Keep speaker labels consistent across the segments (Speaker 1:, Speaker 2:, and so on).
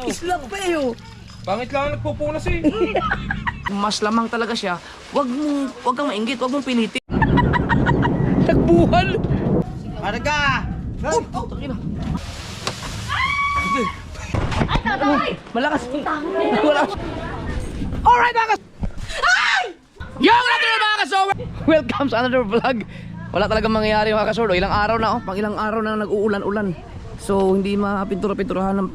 Speaker 1: Islap pa eh oh.
Speaker 2: Pangit lang nagpupunas eh.
Speaker 1: Mas lamang talaga siya. Wag kang mainggit, wag mong pilitin. Nagbuhal.
Speaker 3: Marga!
Speaker 1: Oh, tangina. Ay, tatay! Malakas. Malakas. Alright, mga Yung natin mga kasower! Welcome sa another vlog. Wala talagang mangyayari mga kasower. Ilang araw na pang ilang araw na nag-uulan-ulan. So hindi mapintura-pinturahan ng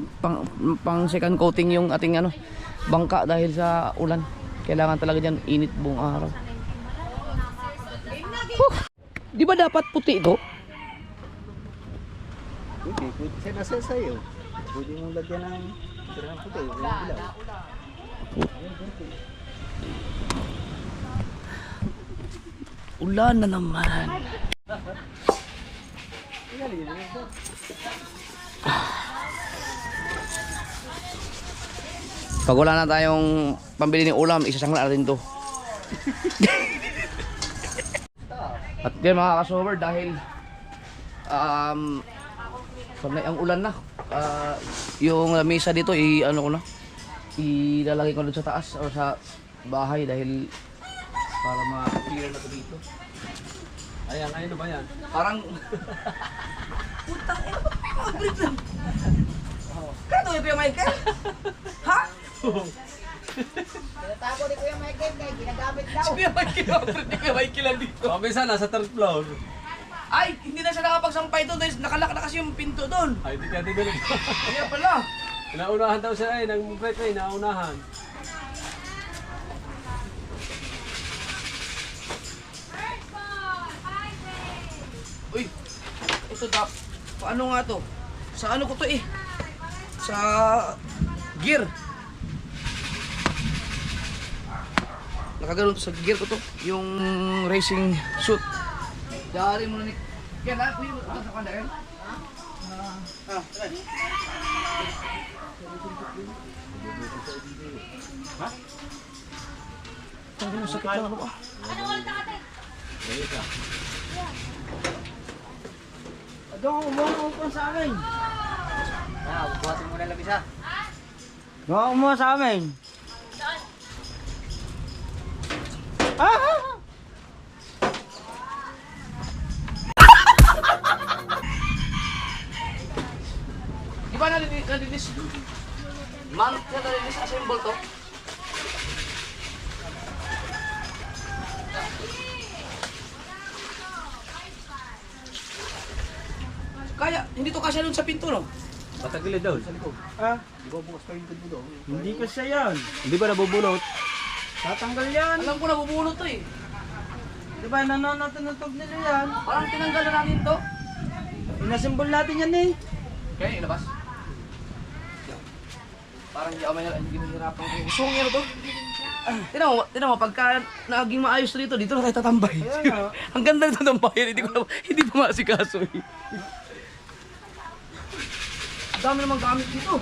Speaker 1: pang second coating yung ating bangka dahil sa ulan. Kailangan talaga diyan init buong araw. Di ba dapat puti ito?
Speaker 3: Puti, siya nasa sa'yo. Pwede mong lagyan ng puti, ilaw.
Speaker 1: Ulan na naman. Pag wala na tayong pambili ng ulam, isasangla natin to. At yan mga kasover, dahil panay ang ulan na, yung lamesa dito ilalagay ko doon sa taas o sa bahay dahil para ma-clear na to dito.
Speaker 2: Ayan, ano ba yan?
Speaker 1: Parang putang ina ba mag-break lang? Kaya to yung Michael? Ha?
Speaker 4: Tinatago ni Kuya Michael kaya ginagamit daw.
Speaker 1: Si Kuya Michael, Kuya Michael lang dito.
Speaker 2: Mabisa, nasa third floor.
Speaker 1: Ay, hindi na siya nakapagsampay doon dahil nakalak na kasi yung pinto doon.
Speaker 2: Ay, di ka tigil.
Speaker 1: Kaya pala.
Speaker 2: Naunahan daw siya eh, nag-break eh, naunahan.
Speaker 1: Uy, ito paano nga to? Sa ano ko to eh? Sa gear. Nakaganoon to sa gear ko to. Yung racing suit. Dari mo na ni... Yan ha? Kuya, sa kanda yan? Ha? Tanggalin mo sakit lang ano ba?
Speaker 3: Doon, umuha ko sa amin.
Speaker 4: Buhatin mo na labis ha.
Speaker 3: Doon, umuha sa amin.
Speaker 1: Di ba nalinis? Month na nalinis assemble to? Kaya, hindi to kasya doon sa pinto, no?
Speaker 2: Patagilid daw, sa likod.
Speaker 3: Di ba bukas pa yung pinto doon? Hindi ko siya yan.
Speaker 2: Hindi ba nabubulot?
Speaker 3: Tatanggal yan.
Speaker 1: Alam ko na bubulot to eh.
Speaker 3: Di ba nanonotog nila yan?
Speaker 1: Parang tinanggal na natin to.
Speaker 3: Inasimbol natin yan eh.
Speaker 1: Kaya ilabas. Parang hindi mahirapan ko. Gusto kong to. Tinan mo, pagka naging maayos na dito na tayo tatambay. Ang ganda nito ng bayan, hindi pa maasikaso eh. Ang dami namang gamit dito.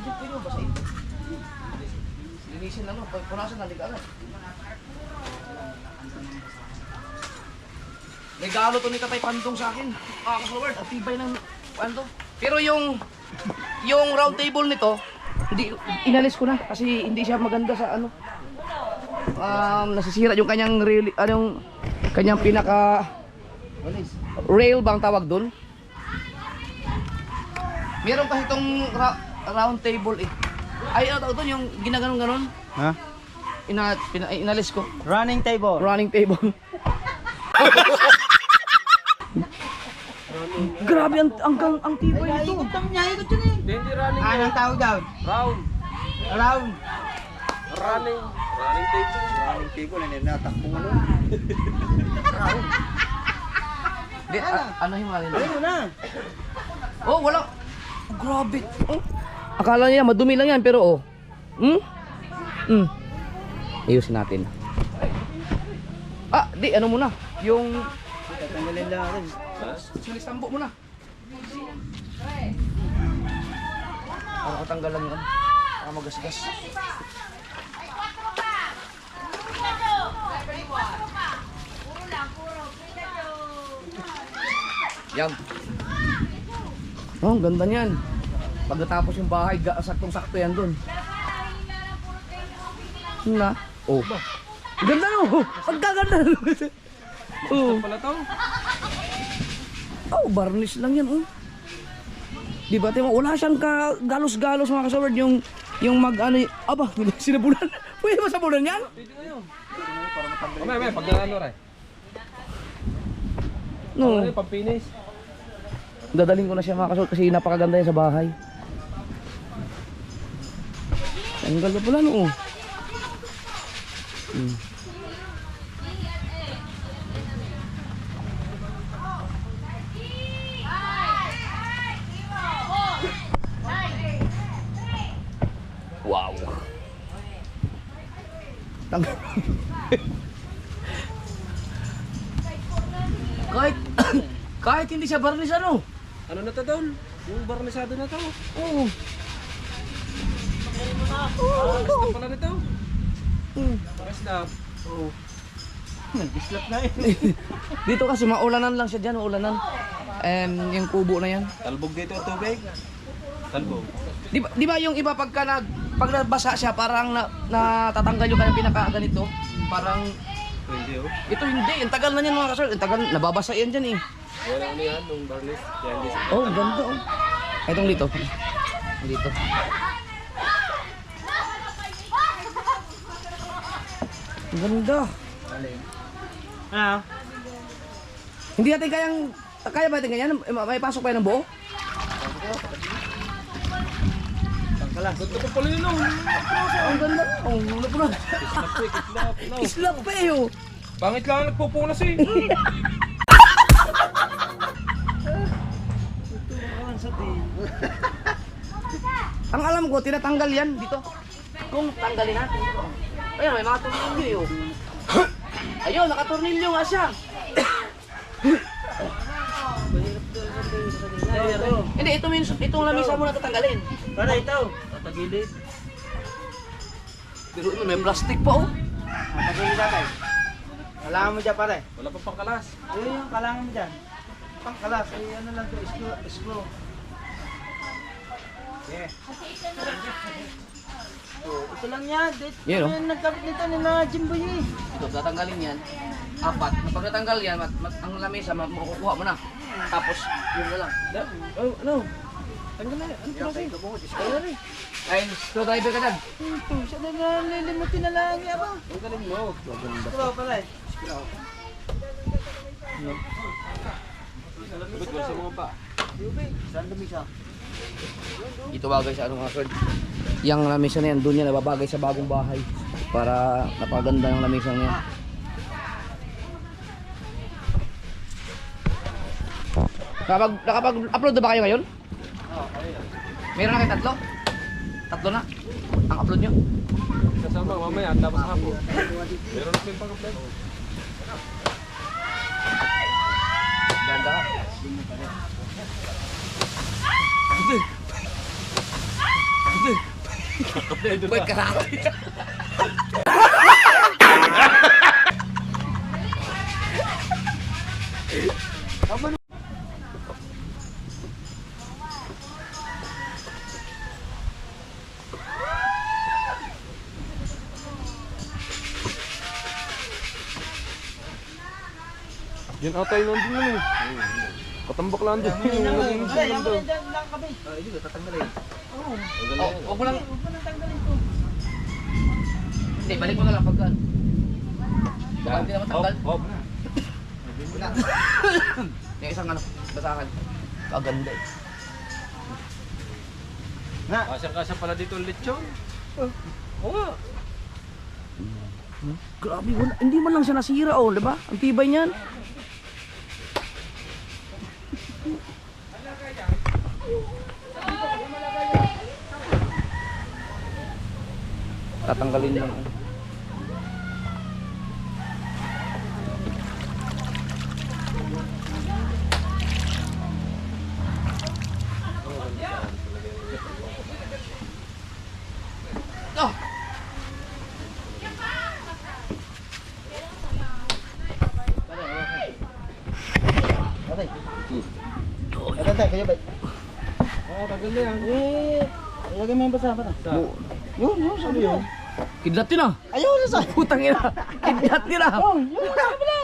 Speaker 1: Pwede mo basahin? Linisin lang mo, punasan na agad. Regalo to ni Tatay Pantong sa akin. Kasolward, at tibay ng Pantong. Pero yung round table nito, hindi inalis ko na kasi hindi siya maganda sa nasisira yung kanyang kanyang pinaka rail bang tawag doon. Meron kasi itong round table eh. Ay, ano doon yung ginaganon-ganon?
Speaker 3: Ha?
Speaker 1: Inalis ko.
Speaker 3: Running table.
Speaker 1: Running table. Grabe ang tibay nito.
Speaker 3: Ikot kami niya, ikot yun eh.
Speaker 2: Hindi running.
Speaker 3: Anong tawag daw?
Speaker 2: Round.
Speaker 3: Around.
Speaker 2: Running. Running table.
Speaker 3: Running table, hindi natakbo mo nun.
Speaker 1: Di, ano yung malin?
Speaker 3: Ayun mo na.
Speaker 1: Oh, wala. Grabe. Oh. Akala niya madumi lang yan pero ayusin natin. Di ano muna. Yung
Speaker 3: Tatanggalin lang natin.
Speaker 1: silis tambo muna. Para katanggal lang yan. Para magasgas. Yan. Oh, ang ganda niyan. Pag natapos yung bahay, saktong-sakto yan dun. Na? Oh. Ganda no. Pagkaganda. Oh.
Speaker 2: Pala to.
Speaker 1: Oh, varnish lang yan, oh. Di ba, Timo? Wala siyang galos-galos mga kasaward yung mag-ano, aba, sinabulan. Pwede ba sabulan yan?
Speaker 2: Pwede nga yun. May, pag naano rin.
Speaker 1: No.
Speaker 2: Ano yung pampinis?
Speaker 1: Dadaling ko na siya mga kasaward kasi napakaganda yan sa bahay. Ang ganda pala, no, oh. Wow. kahit kahit hindi siya barnis ano.
Speaker 2: Ano na to doon? Yung barnisado na to.
Speaker 1: Oo.
Speaker 2: Pares na pala nito. Pares na.
Speaker 3: Oo. Nag-islap na eh.
Speaker 1: Dito kasi maulanan lang siya diyan, maulanan. Yung kubo na yan.
Speaker 2: Talbog dito ang tubig. Talbog.
Speaker 1: Di ba yung iba pag nabasa siya parang natatanggal yung kanyang pinaka ganito, parang
Speaker 2: Hindi oh.
Speaker 1: ito hindi, ang tagal na niyan mga kasal, ang tagal nababasa yan diyan eh.
Speaker 2: Wala ano yan, nung barnis. Kaya hindi siya.
Speaker 1: Oh, ganda oh. Itong dito. Dito. Ang ganda.
Speaker 3: Ah.
Speaker 1: Hindi natin kaya ba natin ganyan? May pasok pa yan ng buo?
Speaker 2: Ganda pa pala yun oh.
Speaker 1: Ang ganda. Oh, wala pa na. Islap pa eh oh.
Speaker 2: Pangit lang nagpupunas eh.
Speaker 1: Ang alam ko, tinatanggal yan dito. Kung tanggalin natin ito. Ayun, may mga tornilyo eh oh. Ayun, nakatornilyo nga siya. Hindi, itong lamisa mo na tatanggalin.
Speaker 3: Para ito. Tatagilid.
Speaker 1: Pero may plastic pa oh.
Speaker 3: Tatagilid natin. Kailangan mo dyan pare.
Speaker 2: Wala pa pangkalas.
Speaker 3: Ayun yung kailangan mo dyan. Pangkalas. Ay ano lang to. Screw. Yeah. Oh, ito lang yan.
Speaker 1: Yan, oh.
Speaker 3: Yan nagkabit nito ni mga Jimboy eh.
Speaker 1: Ito, tatanggalin yan. Apat. Kapag natanggal yan, ang lamesa, makukuha mo na. Tapos, yun na lang. Oh, ano? Tanggal na yan. Ano klase? Ayun na rin. Ay, screwdriver ka dyan.
Speaker 3: Ito, siya na nalilimutin na lang yan ba?
Speaker 2: Ang galing mo.
Speaker 3: Screw pala eh.
Speaker 2: Sabit ko sa mga pa.
Speaker 3: Saan lamisa?
Speaker 1: Ito bagay sa anong aswad. Yang lamesa na yan, doon yan nababagay sa bagong bahay. Para napaganda ng lamesa niya. Nakapag-upload na ba kayo ngayon? Meron na kayo tatlo? Tatlo na? Ang upload nyo?
Speaker 2: Kasama mamaya, tapos hapon. Meron na kayong pang-upload.
Speaker 1: Ganda ka. Ba't karami?
Speaker 2: Yan atay nandun yun eh. Patambak lang doon.
Speaker 3: Yan mo yan dyan lang kami.
Speaker 2: Hindi, tatanggalin.
Speaker 3: Oo.
Speaker 1: Oh, huwag mo lang.
Speaker 3: Huwag mo nang tanggalin ko.
Speaker 1: Hindi, balik mo na lang pagka. Baka hindi na matanggal.
Speaker 2: Hop.
Speaker 1: Yung isang ano, basahan. Kaganda eh.
Speaker 2: Kasyang-kasya pala dito ang lechon. Oo nga.
Speaker 1: Grabe, wala. Hindi man lang siya nasira oh, di ba? Ang tibay niyan. Tatanggalin lang. Oh.
Speaker 3: Tay, kayo ba? Tagal na yan. Ilagay mo yung basa ba? Yun, sabi yun.
Speaker 1: Kidlat yun ah.
Speaker 3: Ayaw na sa...
Speaker 1: Putang ina. Kidlat yun ah.
Speaker 3: Yun, kabila.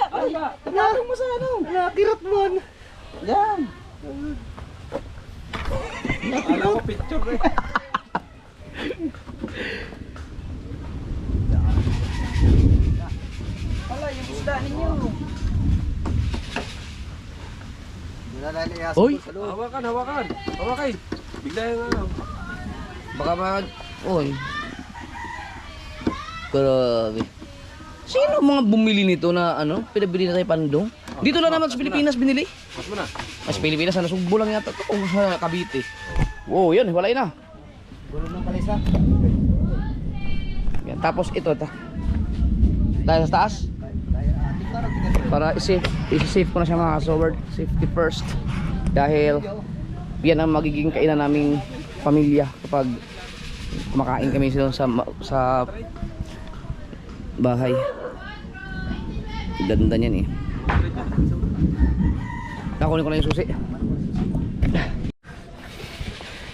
Speaker 3: Tagalog mo sa ano. Kirot mo. Yan. Alam ko picture eh. Wala, yung isda ninyo.
Speaker 1: Oy.
Speaker 2: Hawakan. Bigla yung ano.
Speaker 1: Baka mag... Oy. Grabe. Sino ang mga bumili nito na ano? Pinabili na kay Pandong? Dito lang naman sa Pilipinas binili.
Speaker 2: Mas mo na.
Speaker 1: Mas Pilipinas na Sugbo lang yata ito. O sa Cavite. Wow, yun. Walay na.
Speaker 3: Gulong ng kalisa.
Speaker 1: Yan. Tapos ito. Dahil sa taas. Para isi-safe ko na siya mga kasoward. Safety first. Dahil yan ang magiging kainan naming pamilya kapag kumakain kami sa bahay. Ganda niyan eh. Nakunin ko na yung susi.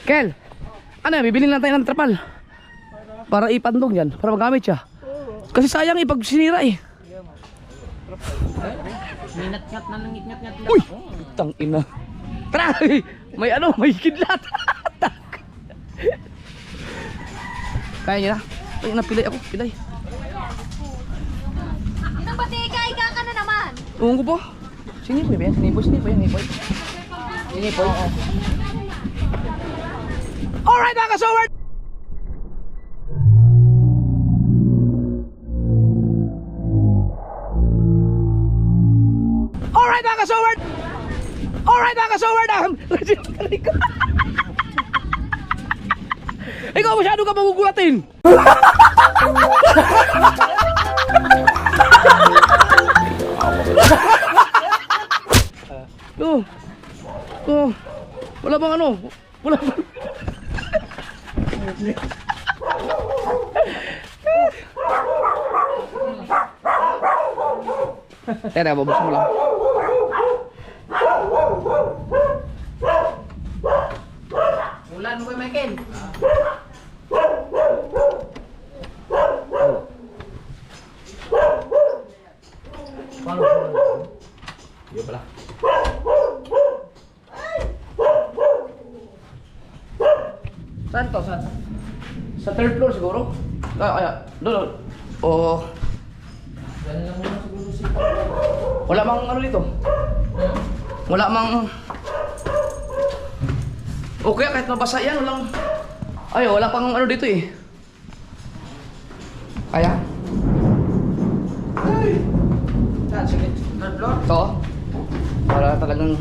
Speaker 1: Kel, ano yan? Bibili lang tayo ng trapal para ipandong yan, para magamit siya. Kasi sayang pag sinira eh.
Speaker 4: Ninat-ngat na nangit-ngat-ngat.
Speaker 1: Uy! Tang ina. Tara! May kidlat. Kaya niya na. Ay, napilay ako. Pilay.
Speaker 5: Inang batigay ka na naman.
Speaker 1: Ewan ko po. Sinipoy ba yan? Sinipoy. Sinipoy. Alright mga kasoward! Alright mga kasoward! Ikaw masyado ka magugulatin! Wala bang ano? Wala bang... Teka, babuksan mo lang.
Speaker 4: Ulan mo kay Michael.
Speaker 1: Iyo pala. Saan to? Saan? Sa third floor siguro? Doon. Oh. Wala mang ano dito? Wala mang... Okay, kahit mabasa yan, walang... Ay, wala pang ano dito eh. Kaya?
Speaker 4: Saan? Sige. Third floor?
Speaker 1: Ito. Para talagang...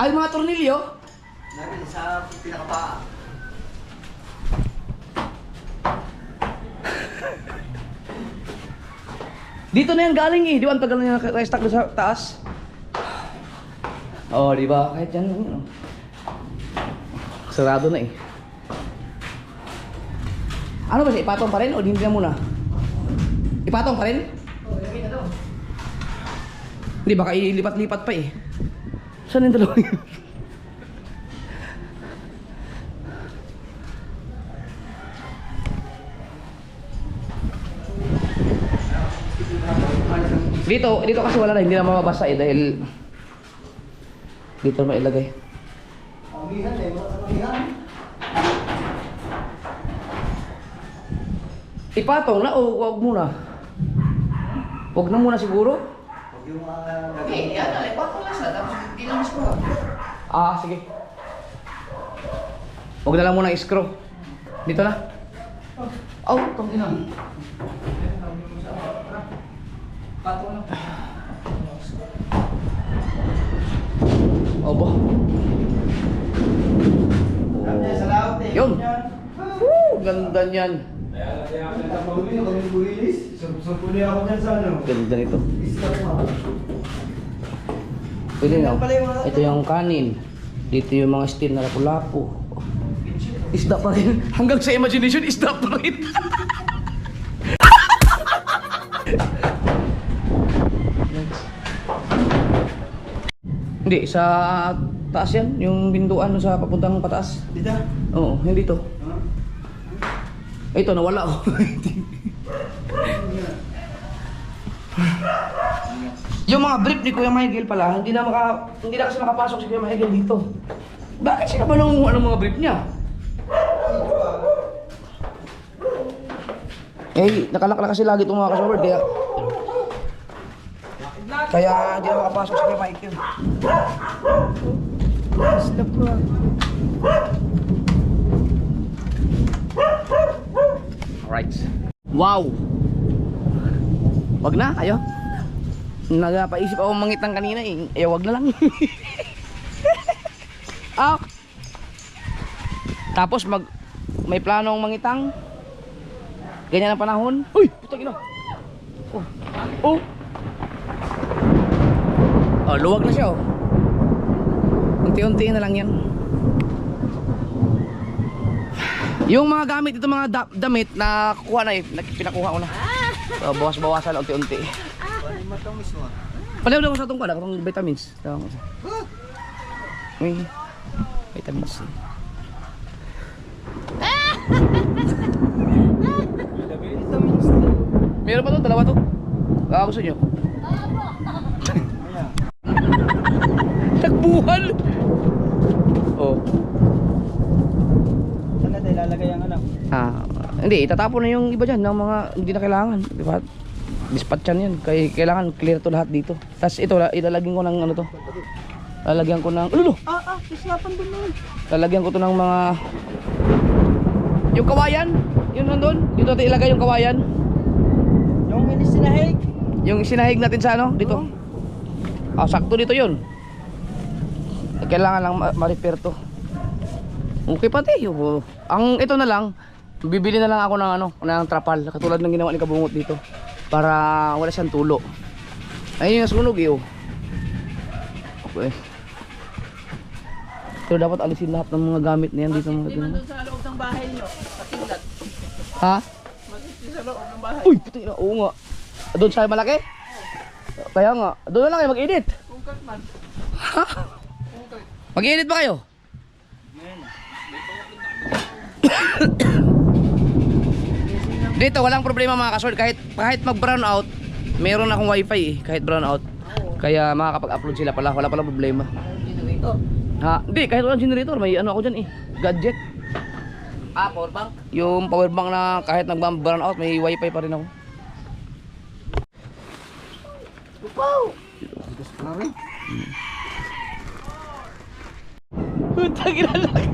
Speaker 1: Ay, mga tornilyo?
Speaker 4: Narin sa pinakapaa.
Speaker 1: Dito na yan galing eh. Di ba ang tagal na yung stock sa taas? Oo, di ba? Kahit yan, ano. Sarado na eh. Ano ba siya? Ipatong pa rin o hindi na muna? Ipatong pa rin?
Speaker 4: Oo, ilagay na daw.
Speaker 1: Hindi, baka ilipat-lipat pa eh. Saan yung dalawa yun? Dito kasi wala na, hindi na mababasa eh dahil dito na mailagay.
Speaker 3: Amihan eh, amihan.
Speaker 1: Ipatong na o wag muna? Wag na muna siguro?
Speaker 3: Huwag yung
Speaker 1: Okay, yan na, ipatong lang siya, tapos hindi lang screw. Ah, sige. Wag na lang muna i-screw. Dito na. Oh, itong ina. Patong na. Obo. Yun. Woo, ganda niyan. Ganda nito. Pwede na. Ito yung kanin. Dito yung mga steel na lapu-lapu. Isda pa rin. Hanggang sa imagination, isda pa rin. Hindi, sa taas yan. Yung pintuan sa papuntang pataas.
Speaker 3: Dito.
Speaker 1: Oo, hindi to. Ito, nawala oh. Yung mga brief ni Kuya Michael pala, hindi na kasi makapasok si Kuya Michael dito. Bakit siya ba nung mga brief niya? Eh, nakalak kasi lagi itong mga kasover, kaya hindi na makapasok si Kuya Michael. Stop po. Alright. Wow! Wag na, ayo. Nagapaisip ako mangitang kanina eh. Eh, wag na lang. Ah. Tapos may planong mangitang. Ganyan ang panahon. Uy, putang ina. Oh. Oh. Oh, luwag na siya oh. Unti-unti na lang yan. Yung mga gamit ito, mga damit na kuha na eh, pinakuha ko na. So, bawas-bawasan unti-unti. Palaw daw sa itong kuha, itong vitamins. May vitamins. Meron pa to, dalawa to. Baka gusto nyo. Tagbuhan! Oh.
Speaker 3: Saan natin ilalagay ang ano?
Speaker 1: Hindi, itatapon na yung iba dyan ng mga hindi na kailangan. Diba? Dispatchan yan. Kailangan clear to lahat dito. Tapos ito, ilalagyan ko ng ano to. Lalagyan ko ng... Ulo!
Speaker 3: Kislapan din mo.
Speaker 1: Lalagyan ko to ng mga... Yung kawayan! Yun nandun. Dito natin ilagay yung kawayan.
Speaker 3: Yung inisinahig.
Speaker 1: Yung sinahig natin sa ano? Dito. Sakto dito yun. Kailangan lang ma-repair to. Okay pati. Ang ito na lang, bibili na lang ako ng ano, ng trapal. Katulad ng ginawa ni Kabungot dito. Para wala siyang tulo. Ayun yung sunog eh. Okay. So dapat alisin lahat ng mga gamit na yan dito.
Speaker 3: Sa loob ng bahay nyo. Patinglat.
Speaker 1: Ha?
Speaker 3: Sa loob ng bahay.
Speaker 1: Uy, puti na. Oo nga. Doon sa malaki? Kaya nga. Doon na lang kayo mag-edit.
Speaker 3: Kungkat man.
Speaker 1: Ha? Mag-edit ba kayo? Dito walang problema mga kasord. Kahit mag-brown out, meron akong wifi eh. Kahit brown out. Kaya makakapag-upload sila pala. Wala palang problema. Ha? Hindi, kahit walang generator. May ano ako dyan eh. Gadget.
Speaker 4: Power bank?
Speaker 1: Yung power bank na kahit nag-brown out, may wifi pa rin ako. Wow! Putang ina lang.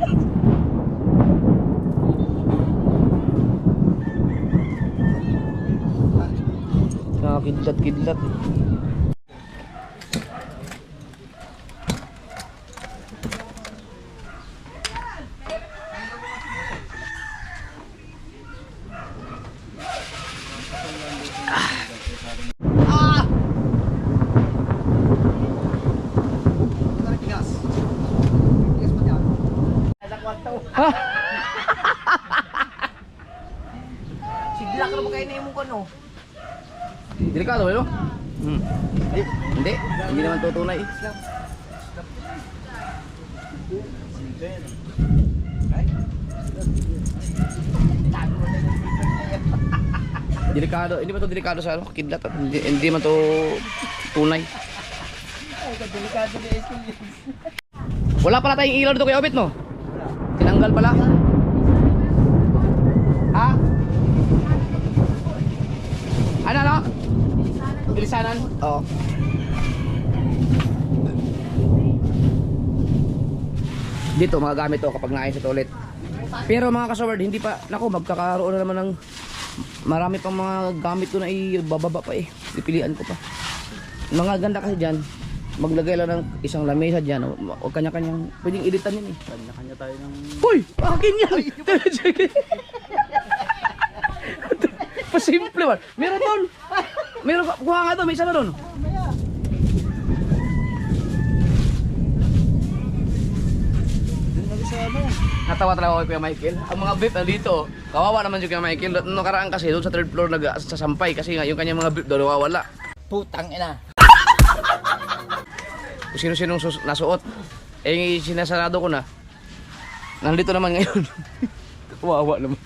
Speaker 1: Nakakidlat-kidlat eh.
Speaker 4: Siglak na ba kayo na yung mukha no?
Speaker 1: Delikado ba yun? Hindi. Hindi naman tutunay. Delikado. Hindi ba to delikado sa ano? Kidlat at hindi man to tunay. Wala pala tayong ilaw dito kay Obit no? Tinanggal pala. Ha? Ano? Bilisanan? Oo. Dito mga gamit to kapag naayos ito ulit. Pero mga kasaward, hindi pa, naku, magkakaroon na naman ng marami pang mga gamit ko na ibababa pa eh. Pipilian ko pa. Mga ganda kasi dyan, maglagay lang ng isang lamesa dyan o kanya-kanyang, pwedeng editan yun eh.
Speaker 3: Kanya-kanya tayo ng...
Speaker 1: Uy! Akin yan! Pasimple man. Meron doon. Meron, kuha nga doon, may isa na doon. Natawa talaga ako kay Kuya Michael. Ang mga beef nandito, kawawa naman yung Kuya Michael. Noong nakaraan kasi doon sa third floor nagsasampay kasi nga yung kanyang mga beef doon nawawala.
Speaker 4: Putang ina.
Speaker 1: kung sino-sinong nasuot. Eh, sinasarado ko na. Nandito naman ngayon. Kawawa naman.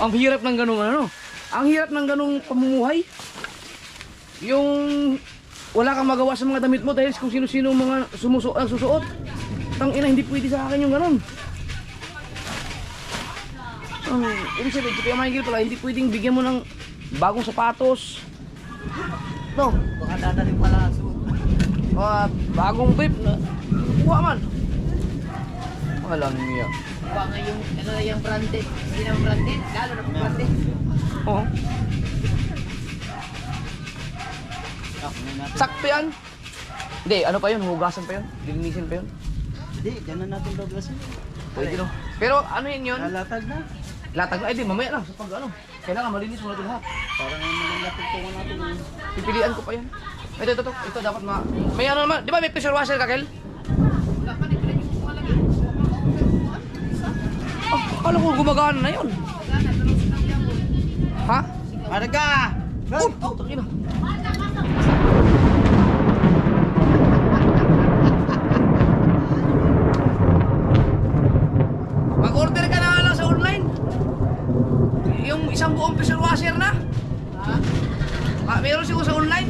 Speaker 1: Ang hirap ng ganung ano. Ang hirap ng ganung pamumuhay. Yung wala kang magawa sa mga damit mo dahil kung sino-sino mga susuot. Tangina, hindi pwede sa akin yung ganun. Ibig sabihin, kaya makikita pala, hindi pwedeng bigyan mo ng bagong sapatos. No.
Speaker 3: Baka dadaling pala ang suot.
Speaker 1: Bagong vape na kuha man. Walang niya.
Speaker 4: Kuha nga yung, ano na yung branded. Hindi naman branded, lalo na branded.
Speaker 1: Oo. Sakto yan. Hindi, ano pa yun? Hugasan pa yun? Lilinisin pa yun?
Speaker 3: Hindi, dyan na natin doblasin.
Speaker 1: Pwede no. Pero ano yun?
Speaker 3: Lalatag na.
Speaker 1: Latag na. Ay di, mamaya lang. Sa pag ano. Kailangan malinis mo natin lahat.
Speaker 3: Parang malatag po natin.
Speaker 1: Pipilian ko pa yan. Ito. Ito dapat may ano naman. Di ba may pressure washer ka, Kel? Akala ko gumagana na yun. Ha?
Speaker 3: Arga!
Speaker 1: Oh, takina. Mag-order ka na lang sa online. Yung isang buong pressure washer na. Meron siguro sa online.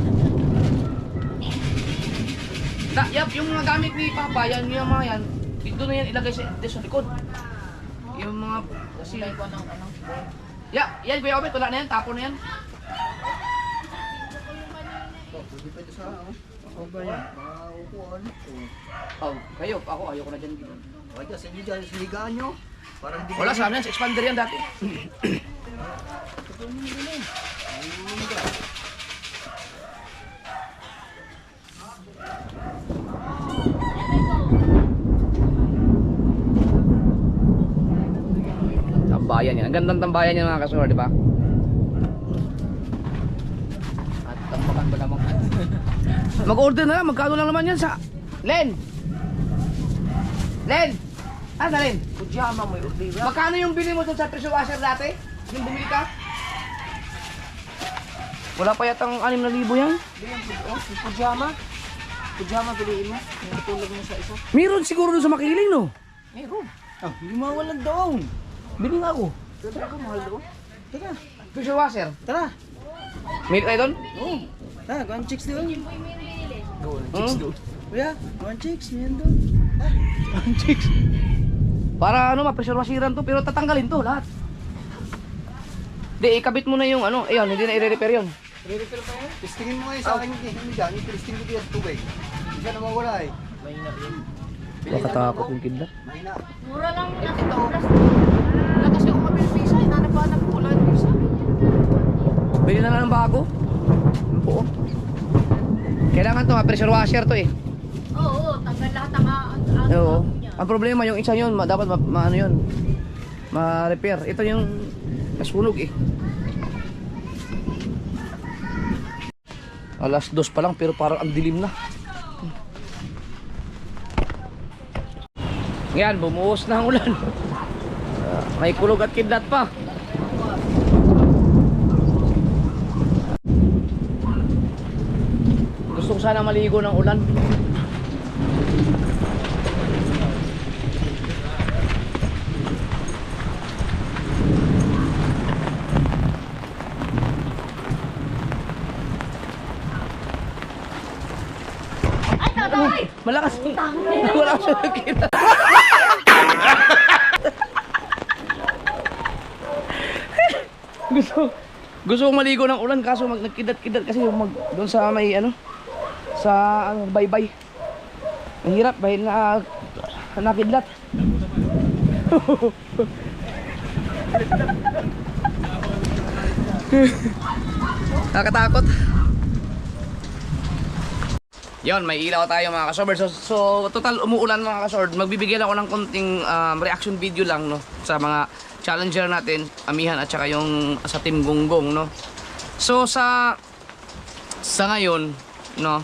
Speaker 1: Yung mga gamit ni Papa, yung mga yan, dito na yan ilagay sa likod. Yung mga kasi ko ng ano. Yan Kuya Obet, wala na yan, tapo na yan.
Speaker 3: Pwede sa ako ba yan? Maupuan.
Speaker 1: Kayo, ako ayoko na dyan.
Speaker 3: Kaya sa inyo dyan, sinigaan nyo. Para hindi
Speaker 1: Wala sa amin, sa expander yan dati. Tambayan yan. Ang gandang tambayan yan mga kasunod, di ba? At tambakan ba naman? Mag-order na lang, magkano lang naman yan sa... Len! Ano Len?
Speaker 4: Pujama mo yung order.
Speaker 1: Magkano yung bili mo dun sa pressure washer dati? Yung bumili ka? Wala pa yatang 6,000 yan?
Speaker 4: Pujama? Pujama piliin mo. Yung tulog mo sa isa.
Speaker 1: Meron siguro dun sa Makiling, no?
Speaker 4: Meron.
Speaker 3: Hindi mawalan doon.
Speaker 1: Bili nga ako.
Speaker 4: Pero ako mahal doon.
Speaker 3: Tara,
Speaker 1: Pressure washer.
Speaker 3: tara.
Speaker 1: Meron kayo dun?
Speaker 3: Oo. Tara, one chicks doon. Kuya, one chicks, yan doon.
Speaker 1: One chicks. Para ano, ma-pressure washeran to, pero tatanggalin to lahat. Di, ikabit mo na yung ano, ayun, hindi na i-repair yun.
Speaker 3: Re-refill pa yan? Testingin mo ngayon sa akin yung dyan. Yung testing ko dyan, tubig. Hindi siya nawawala eh.
Speaker 4: Mahina rin.
Speaker 1: Makatakot yung kidlat.
Speaker 3: Mahina.
Speaker 5: Mura lang
Speaker 4: Ito.
Speaker 5: ito.
Speaker 4: Wala kasi ako mabili pisa. Hinanap ko wala yung pisa.
Speaker 1: Bili na lang ng bago. Ang buo. Kailangan to, ma-pressure washer to eh.
Speaker 5: Oo, tanggal lahat ang
Speaker 1: Oo. Ang problema yung isa yun, dapat ano yun, ma-repair. Ito yung nasunog eh. Alas 2 pa lang pero parang ang dilim na. Yan, bumuhos na ang ulan. May kulog at kidlat pa. Gusto ko sana maligo ng ulan. Malakas. Wala ko siya nakita. gusto kong maligo ng ulan kaso nagkidat-kidat kasi doon sa may ano sa baybay. Ang hirap dahil nakidlat. Nakatakot. Yon, may ilaw tayo mga kasoberd. So total umuulan mga kasoberd. Magbibigay ako ng konting reaction video lang no sa mga challenger natin, Amihan at saka yung sa Team Gonggong no. So sa ngayon no,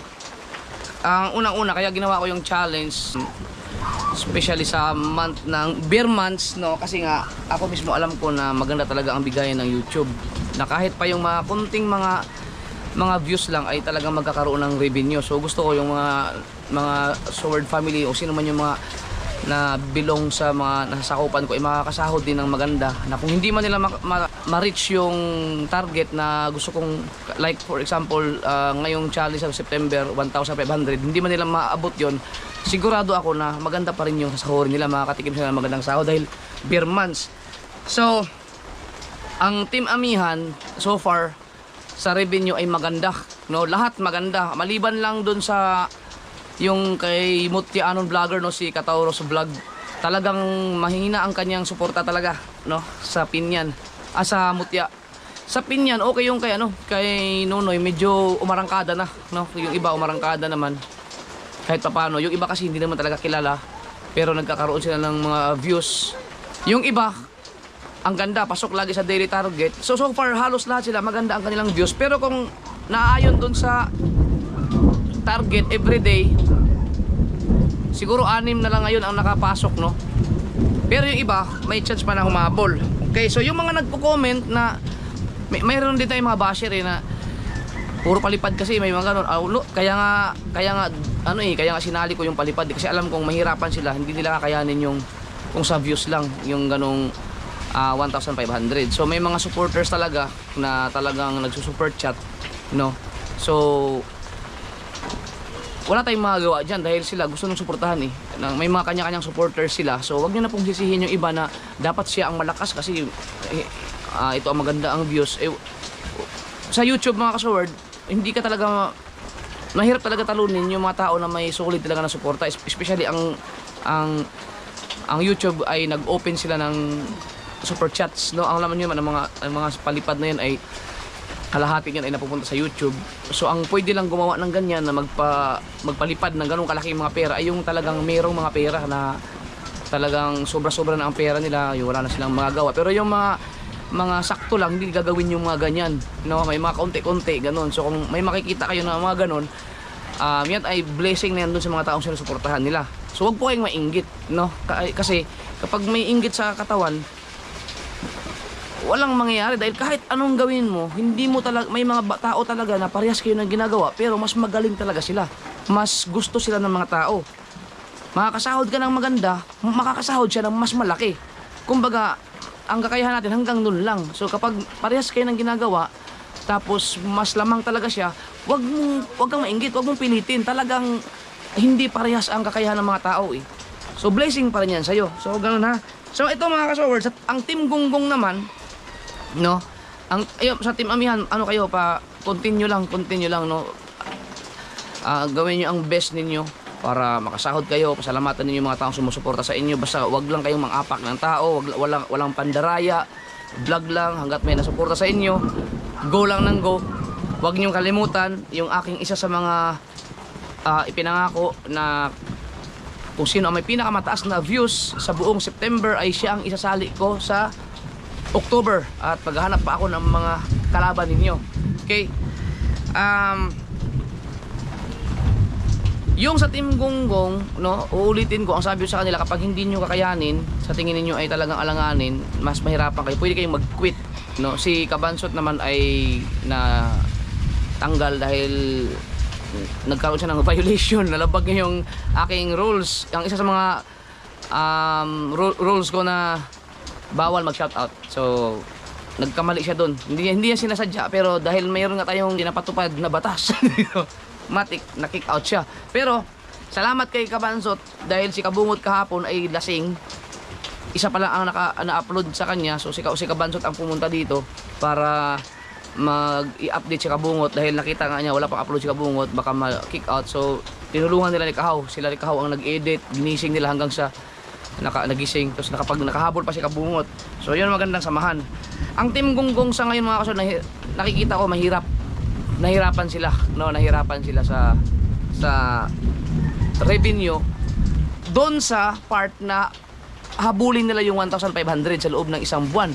Speaker 1: ang unang-una kaya ginawa ko yung challenge especially sa month ng beer months no, kasi nga ako mismo alam ko na maganda talaga ang bigayan ng YouTube. Na kahit pa yung mga kunting mga views lang ay talagang magkakaroon ng revenue. So gusto ko yung mga mga Sword family o sino man yung mga na belong sa mga nasasakupan ko ay makakasahod din ng maganda na kung hindi man nila ma-reach yung target na gusto kong, like for example ngayong challenge sa September 1,500, hindi man nila maabot yon, sigurado ako na maganda pa rin yung sasahurin nila, makakatikim sila ng magandang sahod dahil bare months. So ang Team Amihan so far sa revenue ay maganda, no, lahat maganda maliban lang dun sa yung kay Mutya Anon vlogger, no, si Katauros vlog, talagang mahina ang kanyang suporta talaga, no, sa Pinyan, sa Mutya. Sa Pinyan okay yung kay kay Nonoy medyo umarangkada na, no, yung iba umarangkada naman kahit papaano, yung iba kasi hindi naman talaga kilala pero nagkakaroon sila ng mga views, yung iba ang ganda, pasok lagi sa daily target. So far halos lahat sila maganda ang kanilang views, pero kung naayon dun sa target everyday, siguro 6 na lang ngayon ang nakapasok, no, pero yung iba may chance pa na humabol. Okay, so yung mga nagko-comment na mayroon din tayong mga basher na puro palipad kasi, may mga ganun. Kaya nga sinali ko yung palipad kasi alam kong mahirapan sila, hindi nila kakayanin yung kung sa views lang yung ganong 1,500. So may mga supporters talaga na talagang nagsusuper chat, no, so wala tayong magagawa dyan dahil sila gusto nung suportahan may mga kanya-kanyang supporters sila. So wag nyo na pong sisihin yung iba na dapat siya ang malakas kasi ito ang maganda ang views. Sa YouTube mga ka-sword, hindi ka talaga mahirap talaga talunin yung mga tao na may solid talaga na suporta, especially ang YouTube ay nag-open sila ng super chats, no. Ang laman nyo naman ang mga palipad na yun ay kalahati yan ay napupunta sa YouTube. So ang pwede lang gumawa ng ganyan na magpalipad ng ganung kalaking mga pera ay yung talagang mayroong mga pera na talagang sobra-sobra na ang pera nila, yung wala na silang magagawa. Pero yung mga sakto lang, hindi gagawin yung mga ganyan, no, may mga konti-konti ganun. So kung may makikita kayo na mga ganun, yan ay blessing na yan dun sa mga taong sinusuportahan nila. So wag po kayong mainggit, no, kasi kapag may inggit sa katawan, walang mangyayari dahil kahit anong gawin mo, hindi mo talaga, may mga tao talaga na parehas kayo ng ginagawa pero mas magaling talaga sila, mas gusto sila ng mga tao. Makakasahod ka ng maganda, makakasahod siya ng mas malaki. Kumbaga ang kakayahan natin hanggang doon lang. So kapag parehas kayo ng ginagawa tapos mas lamang talaga siya, wag kang mainggit, wag mong pilitin, talagang hindi parehas ang kakayahan ng mga tao So blessing pa rin yan sa'yo. So ganun ha. So ito mga ka-sowers, ang Team Gonggong naman, no, sa Team Amihan, kayo pa, continue lang, no, gawin nyo ang best ninyo para makasahod kayo, pasalamatan ninyo mga taong sumusuporta sa inyo. Basta wag lang kayong mang-apak ng tao, walang pandaraya, vlog lang hanggat may nasuporta sa inyo, go lang ng go. Wag nyo kalimutan yung aking isa sa mga ipinangako na kung sino ang may pinakamataas na views sa buong September ay siya ang isasali ko sa October, at maghahanap pa ako ng mga kalaban ninyo. Okay, yung sa Team Gonggong, no, uulitin ko ang sabi ko sa kanila, kapag hindi nyo kakayanin, sa tingin niyo ay talagang alanganin, mas mahirapan kayo, pwede kayong mag-quit, no. Si Kabansot naman ay na tanggal dahil nagkaroon siya ng violation, nalabag niya yung aking rules, ang isa sa mga rules ko na bawal mag-shoutout. So nagkamali siya doon. Hindi niya sinasadya, pero dahil mayroon nga tayong dinapatupad na batas, matik na kick out siya. Pero salamat kay Kabansot dahil si Kabungot kahapon ay lasing. Isa pa lang ang na-upload sa kanya. So si Kabansot ang pumunta dito para mag-i-update si Kabungot dahil nakita nga niya wala pang upload si Kabungot, baka ma-kick out. So tinulungan nila ni Kahaw. Sila ni Kahaw ang nag-edit, ginising nila hanggang sa nagising, tapos nakahabol pa si Kabungot. So yun, magandang samahan. Ang Team Gonggong sa ngayon mga kasod, nakikita ko nahirapan sila, no, nahirapan sila sa revenue doon sa part na habulin nila yung 1,500 sa loob ng isang buwan.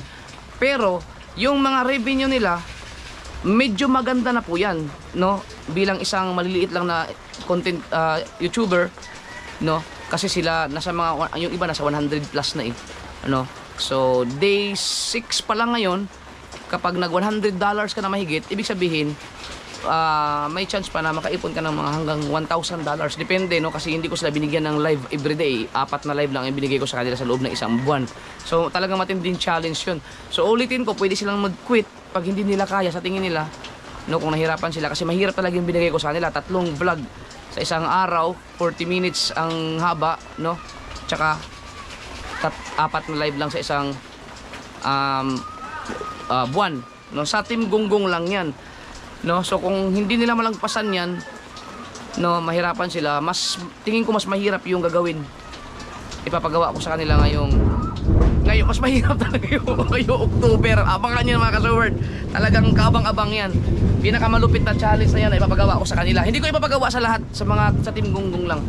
Speaker 1: Pero yung mga revenue nila medyo maganda na po yan, no, bilang isang maliliit lang na content YouTuber, no. Kasi sila yung iba nasa 100 plus na ano. So day 6 pa lang ngayon, kapag nag $100 ka na mahigit, ibig sabihin may chance pa na makaipon ka ng mga hanggang $1,000. Depende, no, kasi hindi ko sila binigyan ng live everyday. 4 na live lang yung binigay ko sa kanila sa loob ng isang buwan. So talagang matinding challenge yun. So ulitin ko, pwede silang mag-quit pag hindi nila kaya sa tingin nila, no, kung nahirapan sila, kasi mahirap talaga yung binigay ko sa kanila. 3 vlog sa isang araw, 40 minutes ang haba, no, tsaka 4 na live lang sa isang buwan, no. Sa Team Gonggong lang yan, no. So kung hindi nila malagpasan yan, no, mahirapan sila. Tingin ko mas mahirap yung gagawin, ipapagawa ko sa kanila ngayon mas mahirap talaga yung October. Abangan nyo mga ka-Sword, talagang kaabang-abang yan. Pinakamalupit na challenge na yan ay ipapagawa ko sa kanila. Hindi ko ipapagawa sa lahat, sa Team Gonggong lang.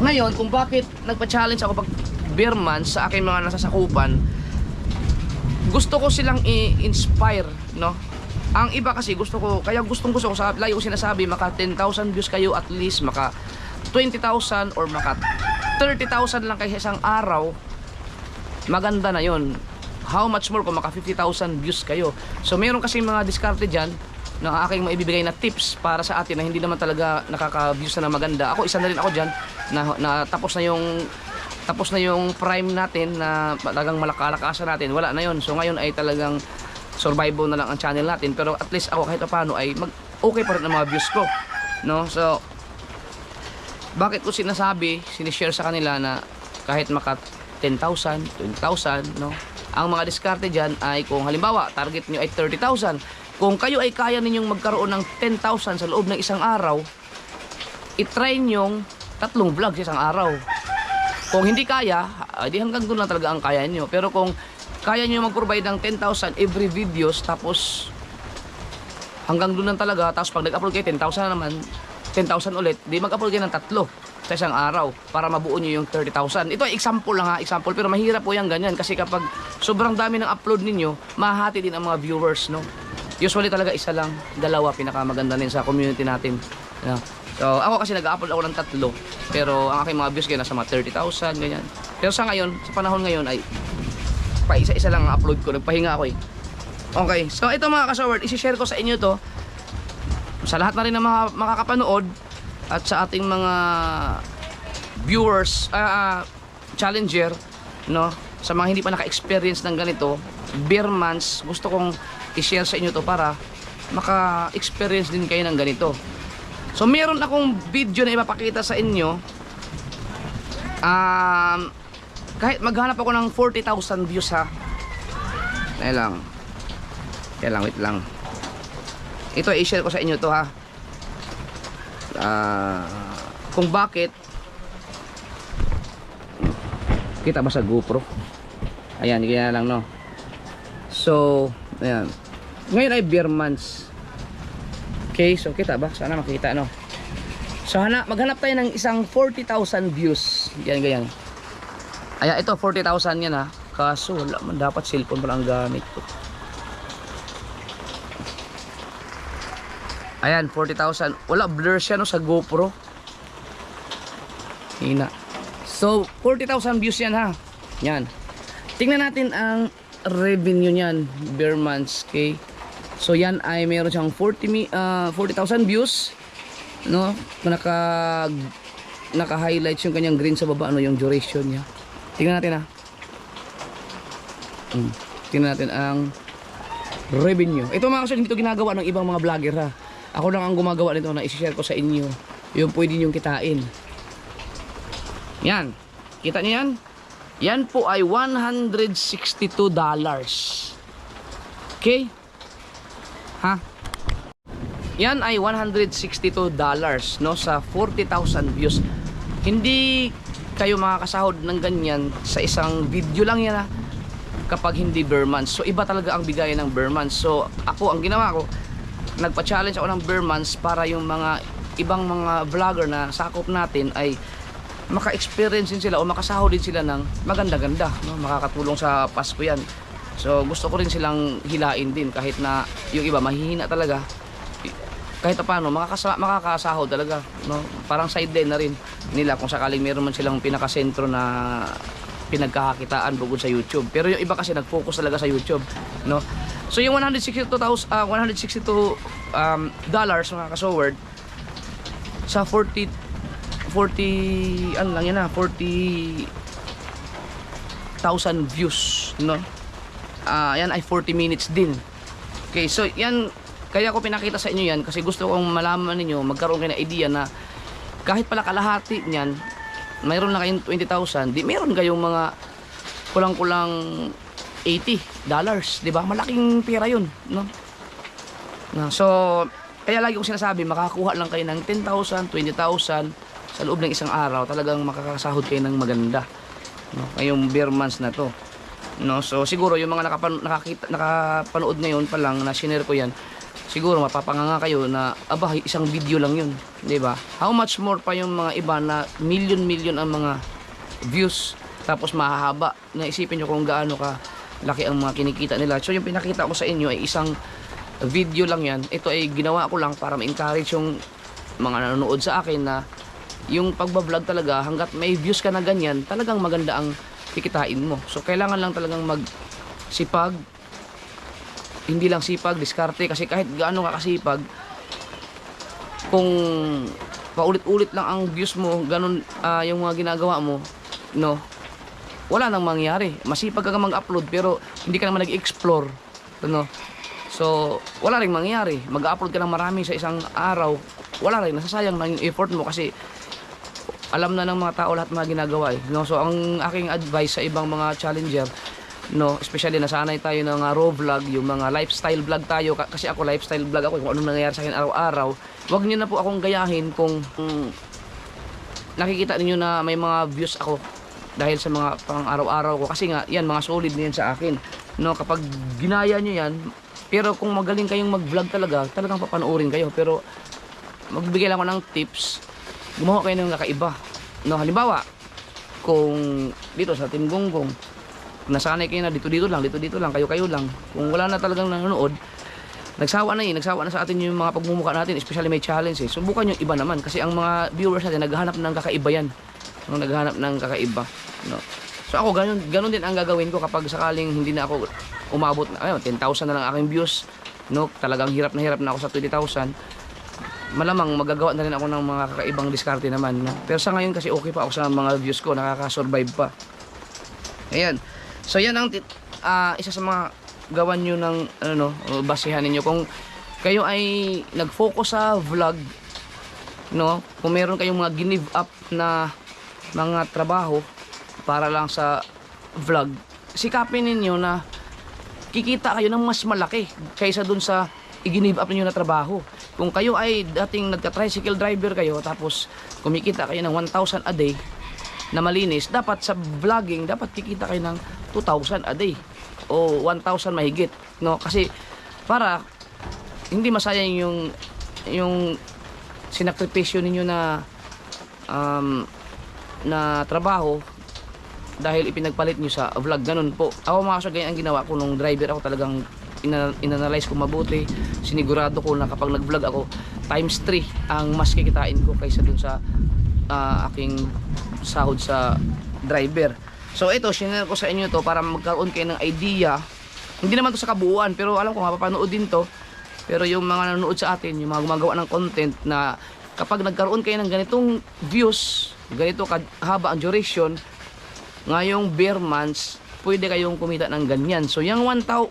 Speaker 1: Ngayon, kung bakit nagpa-challenge ako pag bear months sa aking mga nasasakupan, gusto ko silang i-inspire, no. Ang iba kasi gusto ko lagi ko sinasabi, maka 10,000 views kayo at least, maka 20,000 or maka 30,000 lang kayo isang araw, maganda na yon. How much more kung maka 50,000 views kayo. So meron kasi mga diskarte dyan na aking maibibigay na tips para sa atin na hindi naman talaga nakaka-views na maganda. Ako, isa na rin ako dyan na tapos na yung prime natin, na talagang malakalakasan natin, wala na yon. So ngayon ay talagang survival na lang ang channel natin, pero at least ako kahit paano ay okay pa rin ang mga views ko, no. So bakit ko sinishare sa kanila na kahit maka 10,000, 20,000, no, ang mga diskarte dyan ay kung halimbawa target nyo ay 30,000, kung kayo ay kaya ninyong magkaroon ng 10,000 sa loob ng isang araw, itry nyong 3 vlog sa isang araw. Kung hindi kaya, di hanggang doon lang talaga ang kaya nyo. Pero kung kaya nyo mag-provide ng 10,000 every videos, tapos hanggang doon lang talaga, tapos pag nag-upload kayo 10,000 na naman, 10,000 ulit, di mag-upload kayo ng 3 sa isang araw para mabuo nyo yung 30,000. Ito ay example lang ha, example, pero mahirap po yung ganyan kasi kapag sobrang dami ng upload ninyo, mahati din ang mga viewers, no. Usually talaga isa lang, 2 pinakamaganda din sa community natin, no? So ako kasi nag-upload ako ng 3, pero ang aking mga views kaya nasa mga 30,000 ganyan. Pero sa ngayon, sa panahon ngayon ay pa isa-isa lang ang upload ko, nagpahinga ako eh. Okay, so ito mga ka-Sword, isi-share ko sa inyo to sa lahat na rin na makakapanood at sa ating mga viewers, challenger, no, sa mga hindi pa naka-experience ng ganito, bear months, gusto kong i-share sa inyo to para maka-experience din kayo ng ganito. So meron akong video na ipapakita sa inyo, kahit maghanap ako ng 40,000 views ha. Kaya lang, wait lang. Ito i-share ko sa inyo to ha. Kung bakit, kita ba sa GoPro? Ayan, ganyan lang no. So, ayan. Ngayon ay bear months. Okay, so kita ba? Sana makita no. So maghanap tayo ng isang 40,000 views. Yan, ganyan. Ayan, ito 40,000 yan ha. Kaso wala man, dapat cellphone pa lang gamit ko. Ayan, 40,000. Wala, blur siya no sa GoPro. Hina. So, 40,000 views yan ha. Yan. Tingnan natin ang revenue niyan, bear months, okay? So, yan ay meron siyang 40,000 views, no? Naka-highlights yung kanyang green sa baba, ano yung duration niya. Tingnan natin ha. Tingnan natin ang revenue. Ito mga kasi hindi ito ginagawa ng ibang mga vlogger ha. Ako lang ang gumagawa nito na i-share ko sa inyo yung pwede nyong kitain. Yan. Kita niyo yan? Yan po ay $162. Okay? Ha? Yan ay $162 no, sa 40,000 views. Hindi kayo makakasahod ng ganyan sa isang video lang yan ha, kapag hindi bear months. So iba talaga ang bigayan ng bear months. So ako, ang ginawa ko, nagpa-challenge ako ng bear months para yung mga ibang mga vlogger na sakop natin ay maka-experience din sila o makasahod din sila ng maganda-ganda, no? Makakatulong sa Pasko yan. So gusto ko rin silang hilain din kahit na yung iba mahihina talaga. Kahit paano makakasahod talaga, no? Parang sideline na rin nila kung sakaling meron man silang pinakasentro na pinagkakakitaan bukod sa YouTube. Pero yung iba kasi nag-focus talaga sa YouTube, no? So yung 162 dollars mga kasoward sa 40 ano lang yan 40,000 views, no? Yan ay 40 minutes din. Okay, so yan, kaya ko pinakita sa inyo yan kasi gusto kong malaman ninyo, magkaroon kayo ng idea na kahit pala kalahati niyan, mayroon na kayong 20,000, di meron kayong mga kulang-kulang $80, di ba? Malaking pera yun, no? So, kaya lagi kong sinasabi, makakuha lang kayo ng 10,000, 20,000 sa loob ng isang araw, talagang makakasahod kayo ng maganda, no? Ngayong bare months na to, no? So, siguro yung mga nakapanood ngayon pa lang na shinare ko yan, siguro mapapanganga kayo na aba, isang video lang yun, di ba? How much more pa yung mga iba na million ang mga views, tapos mahahaba. Naisipin nyo kung gaano ka laki ang mga kinikita nila. So yung pinakita ko sa inyo ay isang video lang yan. Ito ay ginawa ko lang para ma-encourage yung mga nanonood sa akin na yung pagbablog talaga, hanggat may views ka na ganyan, talagang maganda ang kikitain mo. So kailangan lang talagang magsipag, hindi lang sipag, diskarte, kasi kahit gaano ka kasipag, kung paulit-ulit lang ang views mo, ganun yung mga ginagawa mo, no, wala nang mangyari. Masipag ka mag-upload pero hindi ka naman nag-explore, no? So wala ring mangyari. Mag-upload ka ng marami sa isang araw, wala rin, nasasayang na yung effort mo kasi alam na ng mga tao lahat mga ginagawa, no? So ang aking advice sa ibang mga challenger, no, especially nasanay tayo ng raw vlog, yung mga lifestyle vlog tayo, kasi ako lifestyle vlog ako, kung anong nangyayari sa akin araw-araw, wag niyo na po akong gayahin kung nakikita niyo na may mga views ako dahil sa mga pang araw-araw ko, kasi nga yan mga solid na yan sa akin, no? Kapag ginaya niyo yan, pero kung magaling kayong mag-vlog talaga, talagang papanoorin kayo. Pero magbigay lang ako ng tips, gumawa kayo ng kakaiba, no? Halimbawa, kung dito sa Team Gonggong, nasanay kayo na dito lang, kayo lang, kung wala na talagang nanonood, nagsawa na sa atin yung mga pagmumukha natin, especially may challenge, subukan yung iba naman, kasi ang mga viewers natin naghahanap ng kakaiba yan, no? Naghahanap ng kakaiba, no? So ako ganun din ang gagawin ko kapag sakaling hindi na ako umabot na 10,000 na lang aking views, no? Talagang hirap na ako sa 20,000, malamang magagawa na rin ako ng mga kakaibang diskarte naman, no? Pero sa ngayon kasi okay pa ako sa mga views ko, nakaka-survive pa. Ayan. So yan ang isa sa mga gawan nyo ng basihan ninyo. Kung kayo ay nag-focus sa vlog, no, kung meron kayong mga give up na mga trabaho para lang sa vlog, sikapin ninyo na kikita kayo ng mas malaki kaysa dun sa i-give up ninyo na trabaho. Kung kayo ay dating nagka-tricycle driver kayo, tapos kumikita kayo ng 1,000 a day na malinis, dapat sa vlogging dapat kikita kayo ng 2,000 a day o 1,000 mahigit, no? Kasi para hindi masayang yung sinakripisyo ninyo na trabaho dahil ipinagpalit nyo sa vlog. Ganun po ako, mga kasya, ganyan ang ginawa ko nung driver ako. Talagang inanalyze ko mabuti, sinigurado ko na kapag nag-vlog ako, times 3 ang mas kikitain ko kaysa dun sa aking sahod sa driver. So ito, sinare ko sa inyo to para magkaroon kayo ng idea. Hindi naman to sa kabuuan, pero alam ko mapapanood din to. Pero yung mga nanonood sa atin, yung mga gumagawa ng content, na kapag nagkaroon kayo ng ganitong views, ganito kahaba ang duration, ngayong bare months, pwede kayong kumita ng ganyan. So yung $162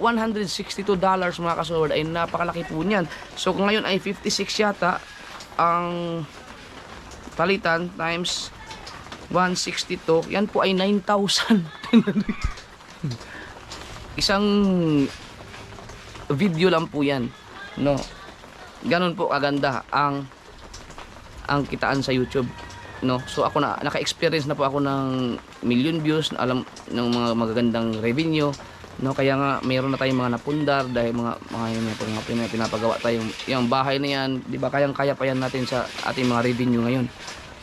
Speaker 1: mga kasoward ay napakalaki po niyan. So kung ngayon ay 56 yata ang palitan times 162, yan po ay 9,000. Isang video lang po yan, no? Ganun po kaganda ang kitaan sa YouTube, no? So ako naka-experience na po ako ng million views, alam ng mga magagandang revenue, no? Kaya nga mayroon na tayong mga napundar dahil mga pinapagawa tayong yung bahay na yan, di ba? Kayang-kaya pa yan natin sa ating mga revenue ngayon,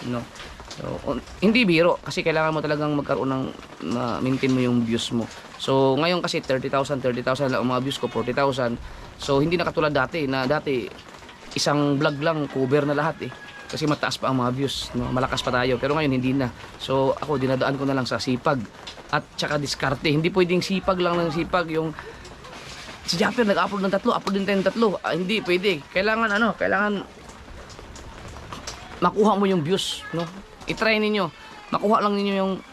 Speaker 1: no? So, hindi biro, kasi kailangan mo talagang magkaroon ng maintain mo yung views mo. So ngayon kasi 30,000 lang ang mga views ko, 40,000. So hindi na katulad dati, na dati isang vlog lang cover na lahat kasi mataas pa ang mga views, no? Malakas pa tayo, pero ngayon hindi na. So ako, dinadaan ko na lang sa sipag at tsaka diskarte. Hindi pwedeng sipag lang ng sipag, yung Si Japper nag-upload ng 3, upload din tayo ng 3. Hindi pwede. Kailangan makuha mo yung views, no? I-try ninyo. Makuha lang ninyo yung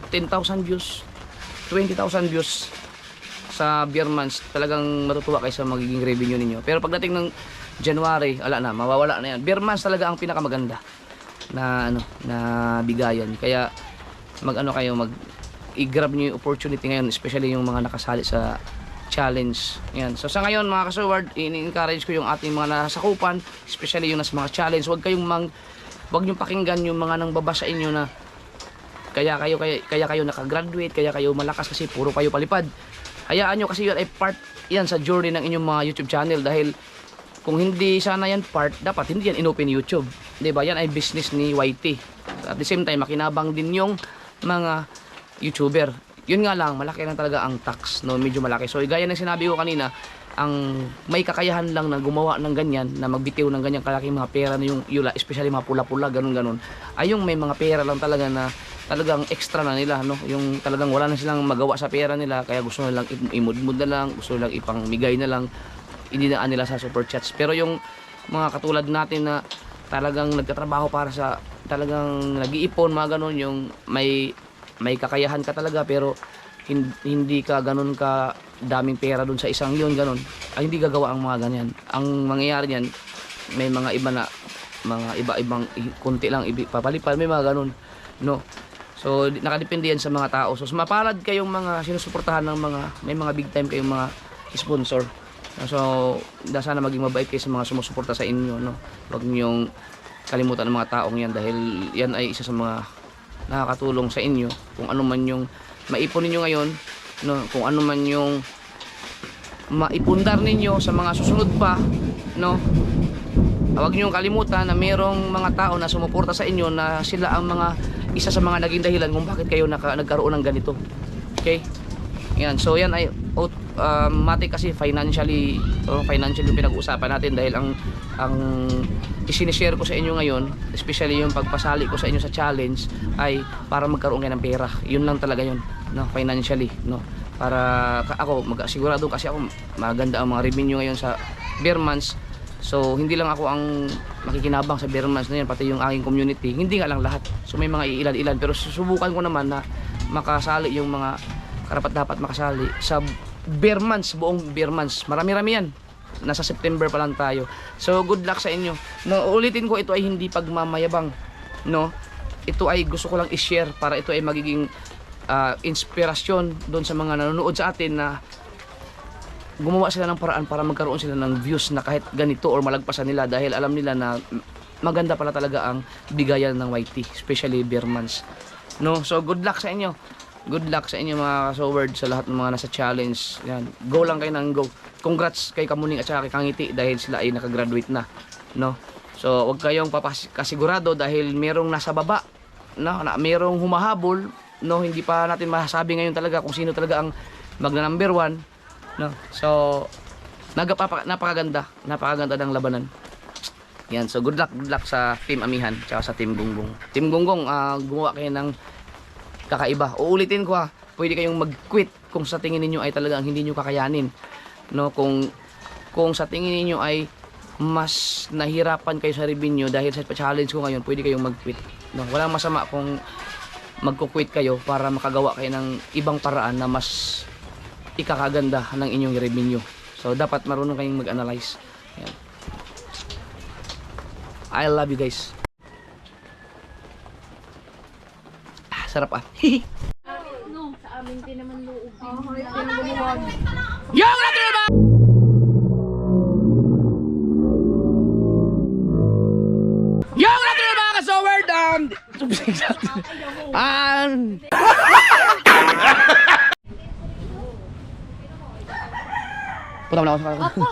Speaker 1: 10,000 views, 20,000 views sa beer months. Talagang matutuwa kayo sa magiging revenue ninyo. Pero pagdating ng January, mawawala na yan. Beer months talaga ang pinakamaganda na na bigayan. Kaya i-grab niyo yung opportunity ngayon, especially yung mga nakasali sa challenge. Yan. So sa ngayon mga kasoward, i-encourage ko yung ating mga nasakupan, especially yung nasa mga challenge. Huwag niyong pakinggan yung mga nang baba sa inyo na kaya kayo nakagraduate, kaya kayo malakas kasi puro kayo palipad. Hayaan nyo kasi yun ay part yan sa journey ng inyong mga YouTube channel, dahil kung hindi sana yan part, dapat hindi yan inopen YouTube. 'Di ba? Yan ay business ni YT. At the same time, makinabang din yung mga YouTuber. Yun nga lang, malaki lang talaga ang tax, no? Medyo malaki. So, gaya ng sinabi ko kanina, ang may kakayahan lang na gumawa ng ganyan, na magbitiw ng ganyang kalaking mga pera na yung yula, especially mga pula-pula, ganun-ganun, ay yung may mga pera lang talaga na talagang extra na nila, no? Yung talagang wala na silang magawa sa pera nila, kaya gusto nilang imudmud na lang, gusto nilang ipangmigay na lang, idinaan nila sa super chats. Pero yung mga katulad natin na talagang nagtatrabaho para sa talagang nag-iipon, mga ganun, yung may kakayahan ka talaga pero hindi ka ganun ka daming pera dun sa isang yun, ganun, ay hindi gagawa ang mga ganyan. Ang mangyayari niyan, may mga iba na mga iba-ibang kunti lang papalipad, may mga ganun, no? So nakadepende yan sa mga tao. So mapalad kayong mga sinusuportahan ng may mga big time kayong mga sponsor. So sana maging mabait kayo sa mga sumusuporta sa inyo, no? Huwag niyong kalimutan ng mga taong yan, dahil yan ay isa sa mga nakakatulong sa inyo. Kung ano man yung maipon ninyo ngayon, no, kung ano man yung maipundar ninyo sa mga susunod pa, no, huwag niyo kalimutan na mayroong mga tao na sumuporta sa inyo, na sila ang mga isa sa mga naging dahilan kung bakit kayo nagkaroon ng ganito. Okay? Yan. So yan ay mati kasi financially yung pinag-uusapan natin, dahil ang isinishare ko sa inyo ngayon, especially yung pagpasali ko sa inyo sa challenge, ay para magkaroon kayo ng pera. Yun lang talaga yun, no, financially, no, para ako sigurado, kasi ako maganda ang mga revenue ngayon sa beer months. So hindi lang ako ang makikinabang sa beer months na yan, pati yung aking community, hindi nga lang lahat. So may mga ilan-ilan, pero susubukan ko naman na makasali yung mga karapat dapat makasali sa beer months, buong beer months. Marami-rami yan. Nasa September pa lang tayo. So good luck sa inyo. No, ulitin ko, ito ay hindi pagmamayabang, no? Ito ay gusto ko lang i-share para ito ay magiging inspirasyon doon sa mga nanonood sa atin, na gumawa sila ng paraan para magkaroon sila ng views na kahit ganito or malagpasan nila, dahil alam nila na maganda pala talaga ang bigayan ng YT, especially beer months, no? So good luck sa inyo. Good luck sa inyo mga kasoward, sa lahat ng mga nasa challenge. Yan. Go lang kayo ng go. Congrats kay Kamuning at saka kay Kangiti, dahil sila ay nakagraduate na, no? So wag kayong kasigurado dahil merong nasa baba, no? Merong humahabol, no? Hindi pa natin masasabi ngayon talaga kung sino talaga ang magna number 1, no? So napakaganda ng labanan. Yan. So good luck sa Team Amihan at sa Team Gonggong. Team Gonggong, gumawa kayo ng kakaiba. Uulitin ko, pwede kayong mag-quit kung sa tingin niyo ay talagang hindi niyo kakayanin, no? Kung sa tingin niyo ay mas nahirapan kayo sa revenue dahil sa challenge ko ngayon, pwede kayong mag-quit, no? Walang masama kung magko-quit kayo para makagawa kayo ng ibang paraan na mas ikakaganda ng inyong revenue. So dapat marunong kayong mag-analyze. Yan. I love you guys. Sarap ah.
Speaker 5: No, sa amin din naman loob.
Speaker 1: Yung natin ba? Yung natin ba kasoward? Punta mo na ako sa kakao.